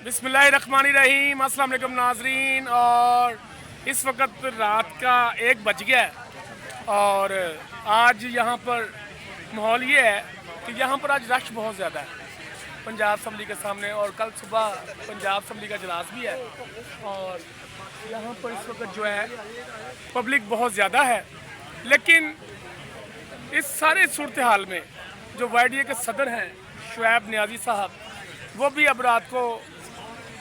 बिस्मिल्लाहिर्रहमानिर्रहीम, अस्सलाम वालेकुम नाजरीन। और इस वक्त रात का 1 बज गया है और आज यहाँ पर माहौल ये है कि यहाँ पर आज रश बहुत ज़्यादा है पंजाब असम्बली के सामने। और कल सुबह पंजाब असम्बली का इजलास भी है और यहाँ पर इस वक्त जो है पब्लिक बहुत ज़्यादा है। लेकिन इस सारे सूरत हाल में जो YDA के सदर हैं शुएब नियाज़ी साहब, वो भी अब रात को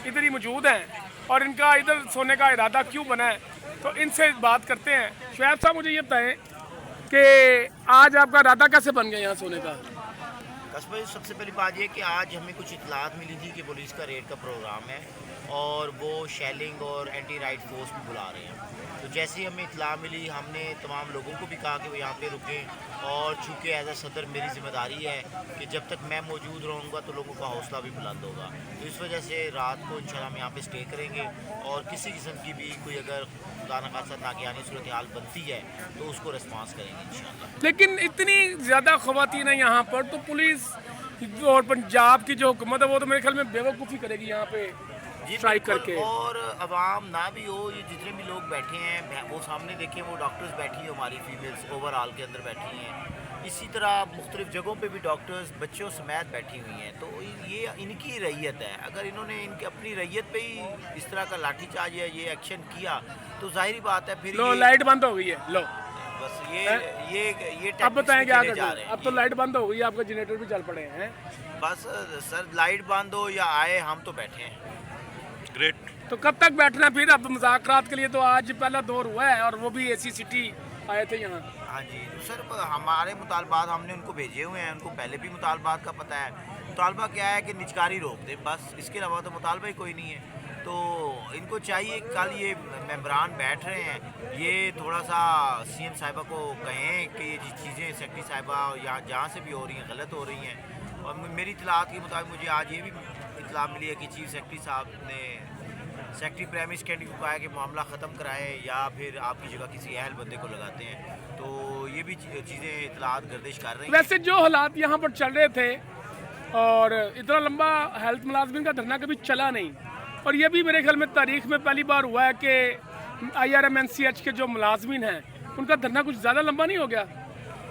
इधर ही मौजूद हैं और इनका इधर सोने का इरादा क्यों बना है, तो इनसे बात करते हैं। शुएब साहब, मुझे ये बताएं कि आज आपका इरादा कैसे बन गया यहाँ सोने का? भाई, सबसे पहली बात ये कि आज हमें कुछ इतलात मिली थी कि पुलिस का रेड का प्रोग्राम है और वो शेलिंग और एंटी राइट फोर्स भी बुला रहे हैं। तो जैसे ही हमें इतला मिली, हमने तमाम लोगों को भी कहा कि वो यहाँ पे रुकें। और चूँकि एज ए सदर मेरी ज़िम्मेदारी है कि जब तक मैं मौजूद रहूँगा तो लोगों का हौसला भी बुलंद होगा। तो इस वजह से रात को इंशाल्लाह हम यहाँ पे स्टे करेंगे और किसी किस्म की भी कोई अगर खुदा न खास्ता नाकानी सूरत हाल बनती है तो उसको रिस्पॉन्स करेंगे इंशाल्लाह। लेकिन इतनी ज़्यादा ख़वातीन है यहाँ पर, तो पुलिस और पंजाब की जो हुकूमत है वो तो मेरे ख्याल में बेवकूफ़ी करेगी यहाँ पे स्ट्राइक करके। और अवाम ना भी हो, ये जितने भी लोग बैठे हैं वो सामने देखें, वो डॉक्टर्स बैठी हैं, हमारी फीमेल्स ओवरऑल के अंदर बैठी हैं। इसी तरह मुख्तलिफ जगहों पे भी डॉक्टर्स बच्चों समेत बैठी हुई हैं। तो ये इनकी रैयत है। अगर इन्होंने इनकी अपनी रैयत पे ही इस तरह का लाठीचार्ज या ये एक्शन किया तो जाहिर बात है फिर लो लाइट बंद हो गई है। लो बस ये अब बताएं क्या कर जा रहे हैं। अब तो लाइट बंद हो गई है, आपके जनरेटर भी चल पड़े हैं। बस सर, लाइट बंद हो या आए, हम तो बैठे हैं। ग्रेट। तो कब तक बैठना फिर? अब मुज़ाकरात के लिए तो आज पहला दौर हुआ है और वो भी AC सिटी आए थे यहाँ। हाँ जी सर, हमारे मुतालबात हमने उनको भेजे हुए हैं, उनको पहले भी मुतालबात का पता है। मुतालबा क्या है कि निजकारी रोक दें, बस इसके अलावा तो मुतालबा ही कोई नहीं है। तो इनको चाहिए, कल ये मेंबरान बैठ रहे हैं, ये थोड़ा सा CM साहिबा को कहें कि ये चीज़ें सेक्रेटरी साहिबा या जहाँ से भी हो रही हैं गलत हो रही हैं। और मेरी इतलात के मुताबिक मुझे आज ये भी इतला मिली है कि चीफ सेक्रेटरी साहब ने सेक्रेटरी प्राइमरी सेक्रेटरी को कहा है कि मामला ख़त्म कराएं या फिर आपकी जगह किसी अहल बंदे को लगाते हैं। तो ये भी चीज़ें इतलात गर्दिश कर रही हैं। वैसे जो हालात यहाँ पर चल रहे थे और इतना लंबा हेल्थ मुलाजमिन का धरना कभी चला नहीं, और ये भी मेरे ख्याल में तारीख में पहली बार हुआ है कि IRMNCH के जो मुलाजमिन हैं उनका धरना कुछ ज़्यादा लंबा नहीं हो गया।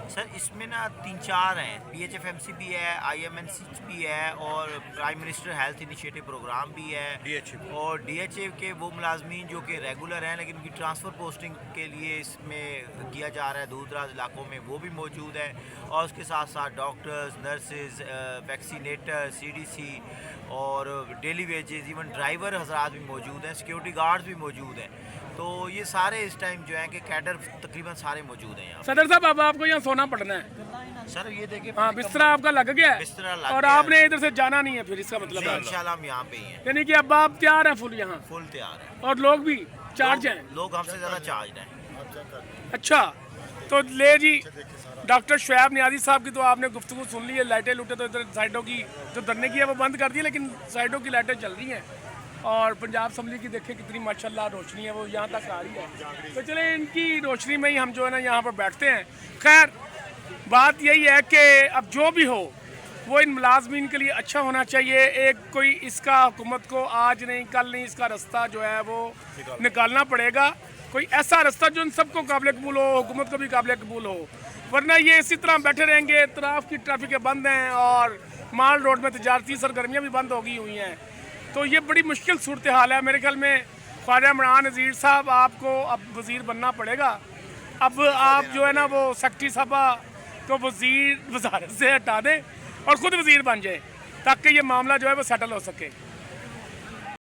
सर, इसमें ना 3-4 हैं। PHFMC भी है, IMNCH भी है और prime minister health initiative program भी है। और DHA के वो मुलाजमीन जो कि रेगुलर हैं लेकिन उनकी ट्रांसफ़र पोस्टिंग के लिए इसमें किया जा रहा है दूर दराज इलाकों में, वो भी मौजूद है। और उसके साथ साथ डॉक्टर्स, नर्सेज, वैक्सीनेटर, CDC और डेली वेजेस, इवन ड्राइवर हजरात भी मौजूद हैं, सिक्योरिटी गार्ड्स भी मौजूद हैं। तो ये सारे इस टाइम जो है कि कैडर तकरीबन सारे मौजूद हैं यहाँ। सदर साहब, अब आपको यहाँ सोना पड़ना है। सर ये देखिए, हाँ, बिस्तरा आपका लग गया है। बिस्तरा लग और गया आपने इधर से जाना नहीं है फिर, इसका मतलब है इंशाल्लाह हम यहाँ पे ही हैं। यानी कि अब आप तैयार हैं फुल यहाँ? फुल तैयार है और लोग भी चार्ज हैं? लोग हमसे ज़्यादा चार्ज हैं। अच्छा, तो ले जी, डॉक्टर शुएब नियाज़ी साहब की तो आपने गुफ्तगू सुन ली है। लाइटें लूटें तो इधर साइडों की जो धरने की है वो बंद कर दी है, लेकिन साइडों की लाइटें चल रही हैं। और पंजाब असम्बली की देखें कितनी माशाल्लाह रोशनी है, वो यहाँ तक आ रही है। तो चले इनकी रोशनी में ही हम जो है ना यहाँ पर बैठते हैं। खैर, बात यही है कि अब जो भी हो वो इन मुलाजमीन के लिए अच्छा होना चाहिए। एक कोई इसका हुकूमत को आज नहीं कल नहीं, इसका रास्ता जो है वो निकालना पड़ेगा। कोई ऐसा रास्ता जो इन सबको काबिल कबूल हो, हुकूमत को भी काबिल कबूल हो। वरना ये इसी तरह बैठे रहेंगे, इतराफ़ की ट्रैफिकें बंद हैं और माल रोड में तजारती सरगर्मियाँ भी बंद हो गई हुई हैं। तो ये बड़ी मुश्किल सूरत हाल है। मेरे ख्याल में ख्वाजा इमरान नज़ीर साहब, आपको अब वज़ीर बनना पड़ेगा। अब आप जो है ना वो सेक्रेटरी साहबा को वज़ारत से हटा दें और ख़ुद वज़ीर बन जाए ताकि ये मामला जो है वो सेटल हो सके।